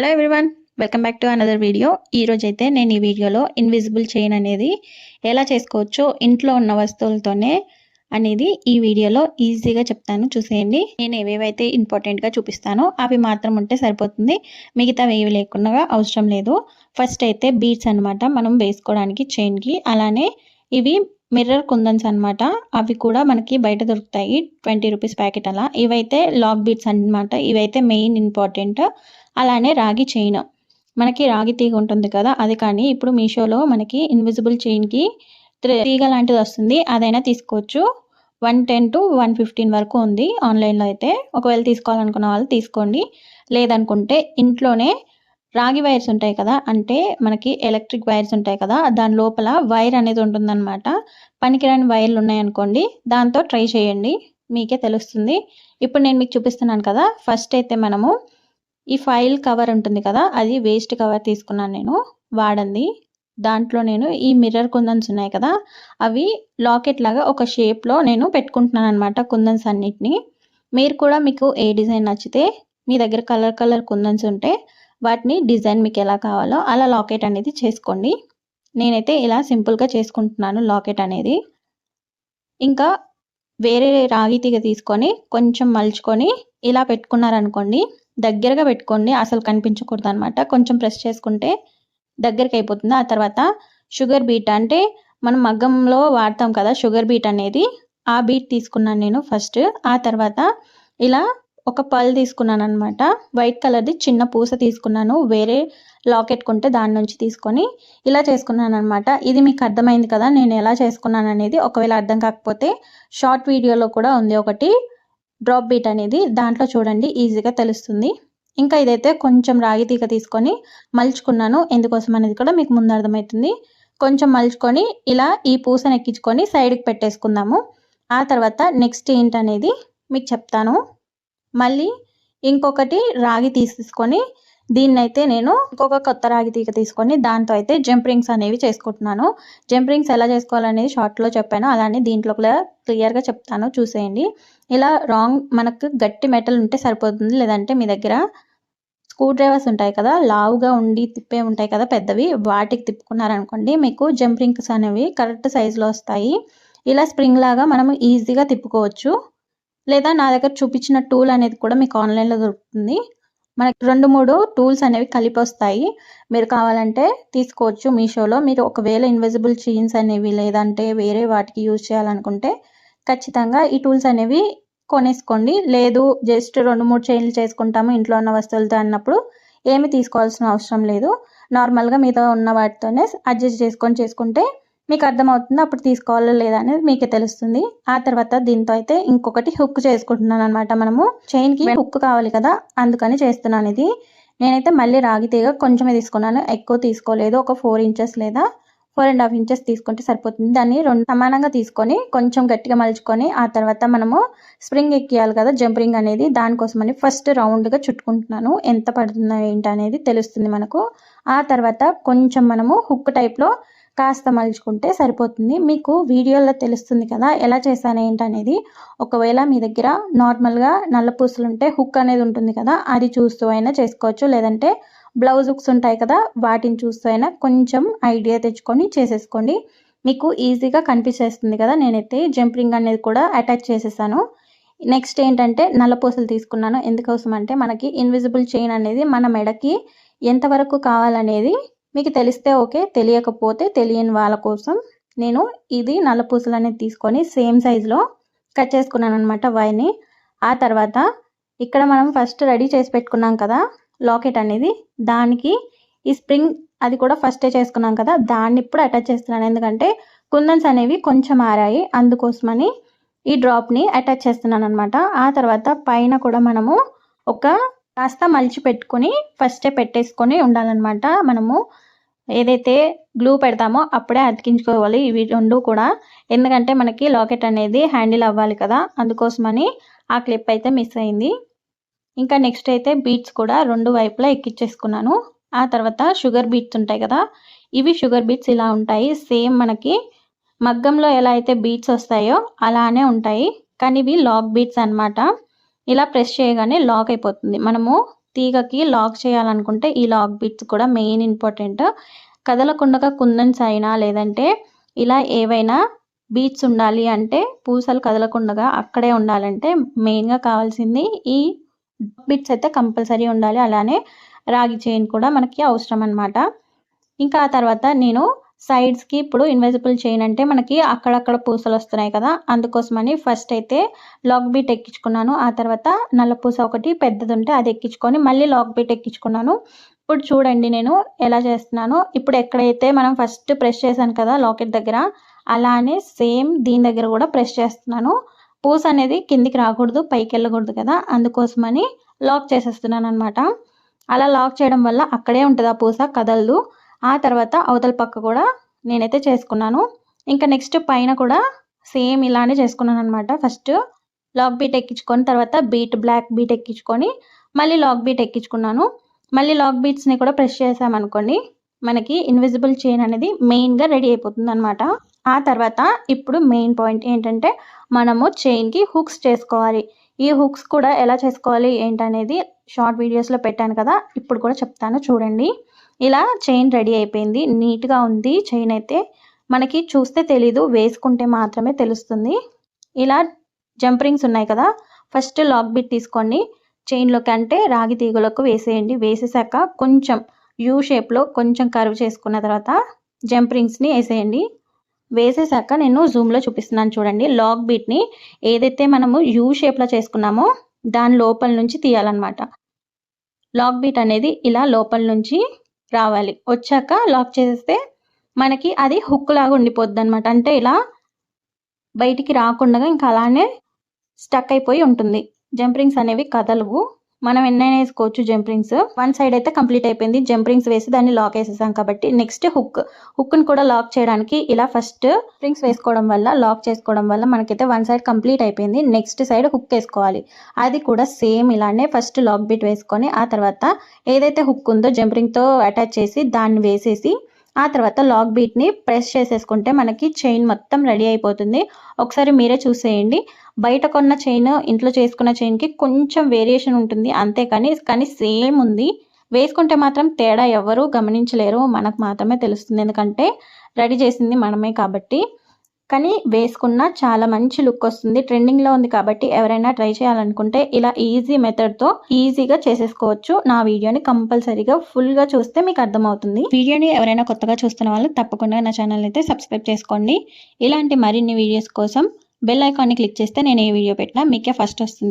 Hello everyone, welcome back to another video. ఈరోజైతే నేను ఈ వీడియోలో ఇన్విజిబుల్ చైన్ అనేది ఎలా చేసుకోవచ్చో ఇంట్లో ఉన్న వస్తువులతోనే అనేది ఈ వీడియోలో ఈజీగా చెప్తాను, చూసేయండి. నేను ఏవేవైతే ఇంపార్టెంట్గా చూపిస్తానో అవి మాత్రం ఉంటే సరిపోతుంది, మిగతావి ఏవి లేకుండా అవసరం లేదు. ఫస్ట్ అయితే బీడ్స్ అనమాట మనం వేసుకోవడానికి చైన్కి. అలానే ఇవి మిర్రర్ కుందన్స్ అనమాట, అవి కూడా మనకి బయట దొరుకుతాయి, 20 రూపీస్ ప్యాకెట్ అలా. ఇవైతే లాక్ బీడ్స్ అనమాట, ఇవైతే మెయిన్ ఇంపార్టెంట్. అలానే రాగి చైన్, మనకి రాగి తీగ ఉంటుంది కదా అది, కానీ ఇప్పుడు మీషోలో మనకి ఇన్విజిబుల్ చైన్కి తీగ లాంటిది వస్తుంది, అదైనా తీసుకోవచ్చు. 110 to 115 వరకు ఉంది ఆన్లైన్లో అయితే. ఒకవేళ తీసుకోవాలనుకున్న వాళ్ళు తీసుకోండి, లేదనుకుంటే ఇంట్లోనే రాగి వైర్స్ ఉంటాయి కదా, అంటే మనకి ఎలక్ట్రిక్ వైర్స్ ఉంటాయి కదా, దాని లోపల వైర్ అనేది ఉంటుందన్నమాట. పనికిరాని వైర్లు ఉన్నాయనుకోండి, దాంతో ట్రై చేయండి, మీకే తెలుస్తుంది. ఇప్పుడు నేను మీకు చూపిస్తున్నాను కదా. ఫస్ట్ అయితే మనము ఈ ఫైల్ కవర్ ఉంటుంది కదా, అది వేస్ట్ కవర్ తీసుకున్నాను నేను వాడండి. దాంట్లో నేను ఈ మిర్రర్ కుందన్స్ ఉన్నాయి కదా, అవి లాకెట్ లాగా ఒక షేప్లో నేను పెట్టుకుంటున్నాను అనమాట కుందన్స్ అన్నిటిని. మీరు కూడా మీకు ఏ డిజైన్ నచ్చితే, మీ దగ్గర కలర్ కుందన్స్ ఉంటే వాటిని డిజైన్ మీకు ఎలా కావాలో అలా లాకెట్ అనేది చేసుకోండి. నేనైతే ఇలా సింపుల్గా చేసుకుంటున్నాను లాకెట్ అనేది. ఇంకా వేరే రాగి తీగ తీసుకొని కొంచెం మలుచుకొని ఇలా పెట్టుకున్నారనుకోండి, దగ్గరగా పెట్టుకోండి, అసలు కనిపించకూడదు అనమాట. కొంచెం ప్రెస్ చేసుకుంటే దగ్గరికి అయిపోతుంది. ఆ తర్వాత షుగర్ బీట్, అంటే మనం మగ్గంలో వాడతాం కదా షుగర్ బీట్ అనేది, ఆ బీట్ తీసుకున్నాను నేను ఫస్ట్. ఆ తర్వాత ఇలా ఒక పల్ తీసుకున్నాను అనమాట, వైట్ కలర్ది చిన్న పూస తీసుకున్నాను, వేరే లాకెట్ కొంటే దాని నుంచి తీసుకొని ఇలా చేసుకున్నాను అనమాట. ఇది మీకు అర్థమైంది కదా నేను ఎలా చేసుకున్నాను అనేది. ఒకవేళ అర్థం కాకపోతే షార్ట్ వీడియోలో కూడా ఉంది ఒకటి, డ్రాప్ బీట్ అనేది, దాంట్లో చూడండి, ఈజీగా తెలుస్తుంది. ఇంకా ఇదైతే కొంచెం రాగి తీగ తీసుకొని మలుచుకున్నాను, ఎందుకోసం అనేది కూడా మీకు ముందు అర్థమవుతుంది. కొంచెం మలుచుకొని ఇలా ఈ పూసను ఎక్కించుకొని సైడ్కి పెట్టేసుకుందాము. ఆ తర్వాత నెక్స్ట్ ఏంటనేది మీకు చెప్తాను. మళ్ళీ ఇంకొకటి రాగి తీసుకొని దీన్నైతే నేను ఇంకొక కొత్త రాగి తీగ తీసుకొని దాంతో అయితే జంప్ రింగ్స్ అనేవి చేసుకుంటున్నాను. జంప్ రింగ్స్ ఎలా చేసుకోవాలనేది షార్ట్లో చెప్పాను, అలానే దీంట్లో కూడా క్లియర్గా చెప్తాను, చూసేయండి. ఇలా మనకు గట్టి మెటల్ ఉంటే సరిపోతుంది, లేదంటే మీ దగ్గర స్క్రూ డ్రైవర్స్ ఉంటాయి కదా, లావుగా ఉండి తిప్పే ఉంటాయి కదా పెద్దవి, వాటికి తిప్పుకున్నారనుకోండి మీకు జంప్ రింగ్స్ అనేవి కరెక్ట్ సైజులో వస్తాయి. ఇలా స్ప్రింగ్ లాగా మనం ఈజీగా తిప్పుకోవచ్చు. లేదా నా దగ్గర చూపించిన టూల్ అనేది కూడా మీకు ఆన్లైన్లో దొరుకుతుంది. మనకి 2-3 టూల్స్ అనేవి కలిపి వస్తాయి, మీరు కావాలంటే తీసుకోవచ్చు మీషోలో. మీరు ఒకవేళ ఇన్విజిబుల్ చైన్స్ అనేవి లేదంటే వేరే వాటికి యూజ్ చేయాలనుకుంటే ఖచ్చితంగా ఈ టూల్స్ అనేవి కొనేసుకోండి. లేదు జస్ట్ 2-3 చైన్లు చేసుకుంటాము ఇంట్లో ఉన్న వస్తువులతో అన్నప్పుడు ఏమి తీసుకోవాల్సిన అవసరం లేదు. నార్మల్గా మీతో ఉన్న వాటితోనే అడ్జస్ట్ చేసుకుంటే మీకు అర్థమవుతుంది, అప్పుడు తీసుకోవాలో లేదా అనేది మీకే తెలుస్తుంది. ఆ తర్వాత దీంతో అయితే ఇంకొకటి హుక్ చేసుకుంటున్నాను అనమాట. మనము చైన్కి హుక్ కావాలి కదా, అందుకని చేస్తున్నాను ఇది. నేనైతే మళ్ళీ రాగి తీగ కొంచెమే తీసుకున్నాను, ఎక్కువ తీసుకోలేదు. ఒక 4 ఇంచెస్ లేదా 4.5 ఇంచెస్ తీసుకుంటే సరిపోతుంది. దాన్ని 2 సమానంగా తీసుకొని కొంచెం గట్టిగా మలుచుకొని ఆ తర్వాత మనము స్ప్రింగ్ ఎక్కియాలి కదా జంప్ రింగ్ అనేది, దానికోసమని ఫస్ట్ రౌండ్గా చుట్టుకుంటున్నాను. ఎంత పడుతుందో ఏంటి అనేది తెలుస్తుంది మనకు. ఆ తర్వాత కొంచెం మనము హుక్ టైప్లో కాస్త మలుచుకుంటే సరిపోతుంది. మీకు వీడియోలో తెలుస్తుంది కదా ఎలా చేశాను ఏంటనేది. ఒకవేళ మీ దగ్గర నార్మల్గా నల్ల పూసలు ఉంటే హుక్ అనేది ఉంటుంది కదా, అది చూస్తూ అయినా చేసుకోవచ్చు, లేదంటే బ్లౌజ్ హుక్స్ ఉంటాయి కదా, వాటిని చూస్తూ అయినా కొంచెం ఐడియా తెచ్చుకొని చేసేసుకోండి, మీకు ఈజీగా కనిపించేస్తుంది కదా. నేనైతే జంప్ రింగ్ అనేది కూడా అటాచ్ చేసేసాను. నెక్స్ట్ ఏంటంటే నల్ల పూసలు తీసుకున్నాను, ఎందుకోసం అంటే మనకి ఇన్విజిబుల్ చైన్ అనేది మన మెడకి ఎంతవరకు కావాలనేది మీకు తెలిస్తే ఓకే, తెలియకపోతే తెలియని వాళ్ళ కోసం నేను ఇది నల్ల పూసలు అనేది తీసుకొని సేమ్ సైజులో కట్ చేసుకున్నాను అనమాట వైర్ని. ఆ తర్వాత ఇక్కడ మనం ఫస్ట్ రెడీ చేసి పెట్టుకున్నాం కదా లాకెట్ అనేది, దానికి ఈ స్ప్రింగ్ అది కూడా ఫస్టే చేసుకున్నాం కదా, దాన్ని ఇప్పుడు అటాచ్ చేస్తున్నాను. ఎందుకంటే కుందన్స్ అనేవి కొంచెం ఆరాయి, అందుకోసమని ఈ డ్రాప్ని అటాచ్ చేస్తున్నాను అనమాట. ఆ తర్వాత పైన కూడా మనము ఒక కాస్త మలిచి పెట్టుకొని ఫస్టే పెట్టేసుకొని ఉండాలన్నమాట. మనము ఏదైతే గ్లూ పెడతామో అప్పుడే అతికించుకోవాలి ఇవి 2 కూడా, ఎందుకంటే మనకి లాకెట్ అనేది హ్యాండిల్ అవ్వాలి కదా, అందుకోసమని ఆ క్లిప్ అయితే మిస్ అయింది. ఇంకా నెక్స్ట్ అయితే బీట్స్ కూడా 2 వైపులా ఎక్కించేసుకున్నాను. ఆ తర్వాత షుగర్ బీట్స్ ఉంటాయి కదా, ఇవి షుగర్ బీట్స్ ఇలా ఉంటాయి, సేమ్ మనకి మగ్గంలో ఎలా అయితే బీట్స్ వస్తాయో అలానే ఉంటాయి, కానీ ఇవి లాక్ బీట్స్ అనమాట. ఇలా ప్రెస్ చేయగానే లాక్ అయిపోతుంది. మనము తీగకి లాక్ చేయాలనుకుంటే ఈ లాక్ బిట్స్ కూడా మెయిన్ ఇంపార్టెంట్. కదలకుండా కుందన్స్ అయినా లేదంటే ఇలా ఏవైనా బీట్స్ ఉండాలి అంటే పూసలు కదలకుండా అక్కడే ఉండాలంటే మెయిన్‌గా కావాల్సింది ఈ బిట్స్ అయితే కంపల్సరీ ఉండాలి. అలానే రాగి చైన్ కూడా మనకి అవసరం అన్నమాట. ఇంకా ఆ తర్వాత నేను సైడ్స్‌కి ఇప్పుడు ఇన్విజిబుల్ చైన్ అంటే మనకి అక్కడక్కడ పూసలొస్తున్నాయి కదా! అందుకోసమని ఫస్ట్ అయితే లాక్ బీట్ ఎక్కించుకున్నాను. ఆ తర్వాత నల్ల పూస ఒకటి పెద్దదుంటే అది ఎక్కించుకొని మళ్ళీ లాక్ బీట్ ఎక్కించుకున్నాను. ఇప్పుడు చూడండి నేను ఎలా చేస్తున్నానో. ఇప్పుడు ఎక్కడైతే మనం ఫస్ట్ ప్రెస్ చేశాను కదా లాకెట్ దగ్గర, అలానే సేమ్ దీని దగ్గర కూడా ప్రెస్ చేస్తున్నాను. పూస అనేది కిందికి రాకూడదు, పైకెళ్ళకూడదు కదా! అందుకోసమని లాక్ చేసేస్తున్నాననమాట. అలా లాక్ చేయడం వల్ల అక్కడే ఉంటది ఆ పూస కదలదు. ఆ తర్వాత అవతల పక్క కూడా నేనైతే చేసుకున్నాను. ఇంకా నెక్స్ట్ పైన కూడా సేమ్ ఇలానే చేసుకున్నాననమాట. ఫస్ట్ లాక్ బీట్ ఎక్కించుకొని తర్వాత బ్లాక్ బీట్ ఎక్కించుకొని మళ్ళీ లాక్ బీట్ ఎక్కించుకున్నాను. మళ్ళీ లాక్ బీట్స్‌ని కూడా ప్రెస్ చేశామనుకోండి, మనకి ఇన్విజిబుల్ చైన్ అనేది మెయిన్‌గా రెడీ అయిపోతుందనమాట. ఆ తర్వాత ఇప్పుడు మెయిన్ పాయింట్ ఏంటంటే మనము చైన్‌కి హుక్స్ చేసుకోవాలి. ఈ హుక్స్ కూడా ఎలా చేసుకోవాలి ఏంటనేది షార్ట్ వీడియోస్‌లో పెట్టాను కదా! ఇప్పుడు కూడా చెప్తాను చూడండి. ఇలా చైన్ రెడీ అయిపోయింది. నీట్‌గా ఉంది చైన్ అయితే. మనకి చూస్తే తెలీదు, వేసుకుంటే మాత్రమే తెలుస్తుంది. ఇలా జంప్ రింగ్స్ ఉన్నాయి కదా! ఫస్ట్ లాక్ బిట్ తీసుకోండి. చైన్‌లోకి అంటే రాగి తీగలకు వేసేయండి. వేసేసాక కొంచెం యూ షేప్‌లో కొంచెం కర్వ్ చేసుకున్న తర్వాత జంప్ రింగ్స్‌ని ఏసేయండి. వేసేసాక నేను జూమ్‌లో చూపిస్తున్నాను చూడండి. లాక్ బీట్‌ని ఏదైతే మనము యూ షేప్‌లో చేసుకున్నామో దాని లోపల నుంచి తీయాలన్నమాట. లాక్ బీట్ అనేది ఇలా లోపల నుంచి రావాలి. వచ్చాక లాక్ చేసేస్తే మనకి అది హుక్ లాగా ఉండిపోద్దనమాట. అంటే ఇలా బయటికి రాకుండగా ఇంకా అలానే స్టక్ అయిపోయి ఉంటుంది. జంప్ రింగ్స్ అనేవి కదలవు. మనం ఎన్నైనా ఏసుకోవచ్చు జంప్ రింగ్స్. వన్ సైడ్ అయితే కంప్లీట్ అయిపోయింది. జంప్ రింగ్స్ వేసి దాన్ని లాక్ ఏసేసాం కాబట్టి నెక్స్ట్ హుక్‌ని కూడా లాక్ చేయడానికి ఇలా ఫస్ట్ రింగ్స్ వేసుకోవడం వల్ల, లాక్ చేసుకోవడం వల్ల మనకైతే వన్ సైడ్ కంప్లీట్ అయిపోయింది. నెక్స్ట్ సైడ్ హుక్ ఏసుకోవాలి. అది కూడా సేమ్ ఇలానే ఫస్ట్ లాక్ బిట్ వేసుకొని ఆ తర్వాత ఏదైతే హుక్ ఉందో జంప్ రింగ్‌తో అటాచ్ చేసి దాన్ని వేసేసి ఆ తర్వాత లాక్ బీట్‌ని ప్రెస్ చేసేసుకుంటే మనకి చైన్ మొత్తం రెడీ అయిపోతుంది. ఒకసారి మీరే చూసేయండి. బయట కొన్న చైన్, ఇంట్లో చేసుకున్న చైన్‌కి కొంచెం వేరియేషన్ ఉంటుంది. అంతే కానీ సేమ్ ఉంది. వేసుకుంటే మాత్రం తేడా ఎవ్వరూ గమనించలేరు. మనకు మాత్రమే తెలుస్తుంది. ఎందుకంటే రెడీ చేసింది మనమే కాబట్టి. కానీ వేసుకున్న చాలా మంచి లుక్ వస్తుంది. ట్రెండింగ్‌లో ఉంది కాబట్టి ఎవరైనా ట్రై చేయాలనుకుంటే ఇలా ఈజీ మెథడ్‌తో ఈజీగా చేసేసుకోవచ్చు. నా వీడియోని కంపల్సరీగా ఫుల్‌గా చూస్తే మీకు అర్థమవుతుంది. వీడియోని ఎవరైనా కొత్తగా చూస్తున్న వాళ్ళు తప్పకుండా నా ఛానల్‌ని అయితే సబ్స్క్రైబ్ చేసుకోండి. ఇలాంటి మరిన్ని వీడియోస్ కోసం బెల్ ఐకాన్‌ని క్లిక్ చేస్తే నేను ఏ వీడియో పెట్టినా మీకే ఫస్ట్ వస్తుంది.